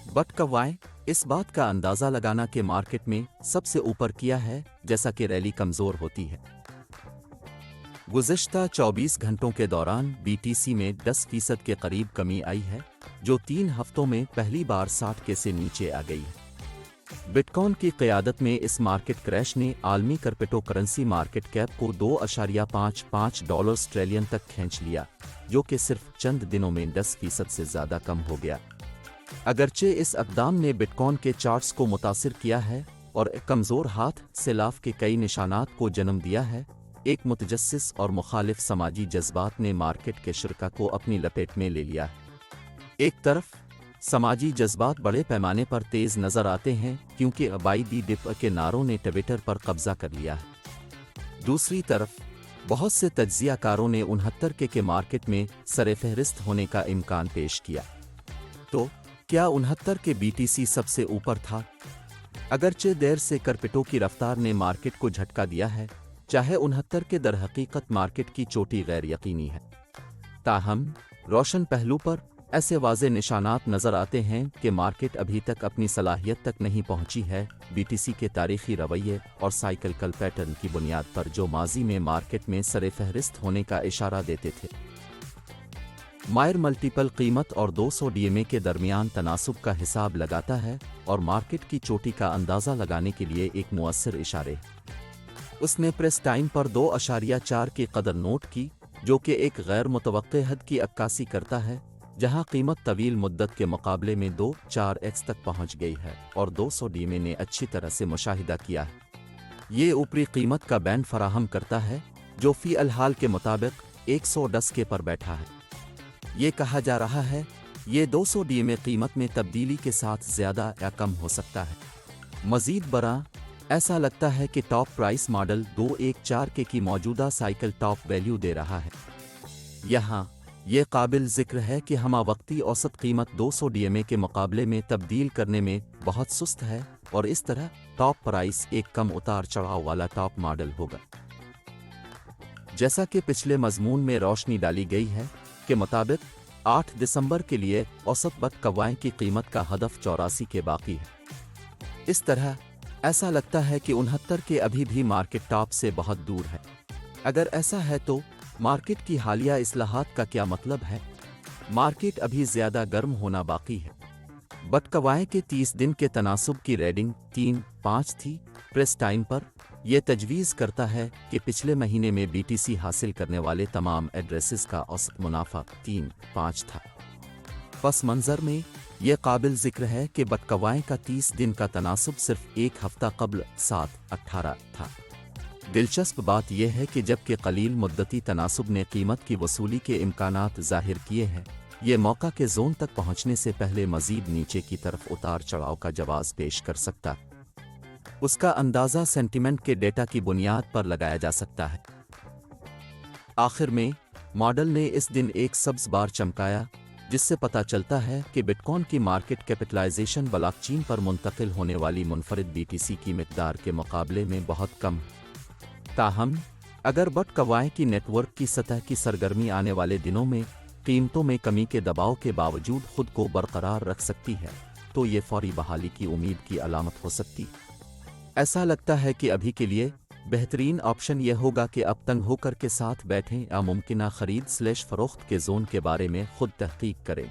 But कवाएं इस बात का अंदाजा लगाना कि मार्केट में सबसे ऊपर किया है जैसा कि रैली कमजोर होती है। गुज़िश्ता 24 घंटों के दौरान बीटीसी में 10% के करीब कमी आई है, जो 3 हफ्तों में पहली बार 60 के से नीचे आ गई है। बिटकॉइन की क़यादत में इस मार्केट क्रैश ने आलमी क्रिप्टो करेंसी मार्केट कैप को $2.55 ऑस्ट्रेलियन तक खींच लिया, जो कि सिर्फ चंद दिनों में 10% से ज़्यादा कम हो गया। अगरचे इस अक़दाम ने बिटकॉइन के चार्ट्स को मुतासिर किया है और कमज़ोर हाथ सिलाफ के कई निशानात को जन्म दिया है, एक मुतजस्सिस और मुखालिफ समाजी जज्बात ने मार्केट के शिरका को अपनी लपेट में ले लिया है। एक तरफ समाजी जज्बात बड़े पैमाने पर तेज नजर आते हैं क्योंकि बाई दी डिप के नारों ने ट्विटर पर कब्जा कर लिया है। दूसरी तरफ बहुत से तज्जियाकारों ने 69 के मार्केट में सरफहरिस्त होने का इम्कान पेश किया। तो क्या 69 के बीटीसी सबसे ऊपर था? अगरचे देर से क्रिप्टो की रफ्तार ने मार्केट को झटका दिया है, चाहे 69 के दरहकीकत मार्केट की चोटी गैर यकीनी है। ताहम रोशन पहलू पर ऐसे वाज़े निशानात नज़र आते हैं कि मार्केट अभी तक अपनी सलाहियत तक नहीं पहुंची है। बीटीसी के तारीखी रवैये और साइकिल पैटर्न की बुनियाद पर जो माजी में मार्केट में सरफहरिस्त होने का इशारा देते थे। मायर मल्टीपल कीमत और 200 डीएमए के दरमियान तनासुब का हिसाब लगाता है और मार्केट की चोटी का अंदाज़ा लगाने के लिए एक मुअस्सिर इशारे। उसने प्रेस टाइम पर 2.4 की कदर नोट की, जो कि एक गैर मुतवक्के हद की अक्कासी करता है, जहां कीमत तवील मुद्दत के मुकाबले में 2-4x तक पहुंच गई है और 200 डीएमए ने अच्छी तरह से मुशाहिदा किया है। ये ऊपरी कीमत का बैंड फराहम करता है जो फी अलहाल के मुताबिक 110 के पर बैठा है। ये कहा जा रहा है ये 200 डीएमए कीमत में तब्दीली के साथ ज़्यादा या कम हो सकता है। मज़ीद बरा ऐसा लगता है कि टॉप प्राइस मॉडल 214 के की मौजूदा साइकिल टॉप वैल्यू दे रहा है। यहाँ ये काबिल ज़िक्र है कि हमा वक्ती औसत कीमत 200 डीएमए के मुकाबले में तब्दील करने में बहुत सुस्त है और इस तरह टॉप प्राइस एक कम उतार चढ़ाव वाला टॉप मॉडल होगा। जैसा कि पिछले मजमून में रोशनी डाली गई है के मुताबिक 8 दिसंबर के लिए औसत बट कवाएं की कीमत का हदफ 84 के बाकी है। इस तरह ऐसा लगता है कि 69 के अभी भी मार्केट टॉप से बहुत दूर है। अगर ऐसा है तो मार्केट की हालिया इस्लाहात का क्या मतलब है? मार्केट अभी ज़्यादा गर्म होना बाकी है। बट कवाएं के 30 दिन के तनासुब की रेडिंग 3.5 थी। प्रेस टाइम पर यह तजवीज़ करता है कि पिछले महीने में बीटीसी हासिल करने वाले तमाम एड्रेसेस का औसत मुनाफा 3.5 था। पस मंज़र में यह काबिल ज़िक्र है कि बट कवाएं का 30 दिन का तनासुब सिर्फ एक हफ्ता कबल 7.18 था। दिलचस्प बात यह है कि जबकि कलील मुद्दती तनासुब ने कीमत की वसूली के इम्कानात ज़ाहिर किए हैं, ये मौका के जोन तक पहुंचने से पहले मज़ीद नीचे की तरफ उतार चढ़ाव का जवाब पेश कर सकता है। उसका अंदाज़ा सेंटिमेंट के डेटा की बुनियाद पर लगाया जा सकता है। आखिर में मॉडल ने इस दिन एक सब्ज़ बार चमकाया, जिससे पता चलता है कि बिटकॉइन की मार्केट कैपिटलाइजेशन ब्लॉकचेन पर मुंतकिल होने वाली मुनफरिद बीटीसी की मिकदार के मुकाबले में बहुत कम है। ताहम अगर बट कवाएं की नेटवर्क की सतह की सरगर्मी आने वाले दिनों में कीमतों में कमी के दबाव के बावजूद खुद को बरकरार रख सकती है, तो ये फौरी बहाली की उम्मीद की अलामत हो सकती है। ऐसा लगता है कि अभी के लिए बेहतरीन ऑप्शन यह होगा कि अब तंग होकर के साथ बैठें या मुमकिना खरीद/फरोख्त के जोन के बारे में खुद तहकीक करें।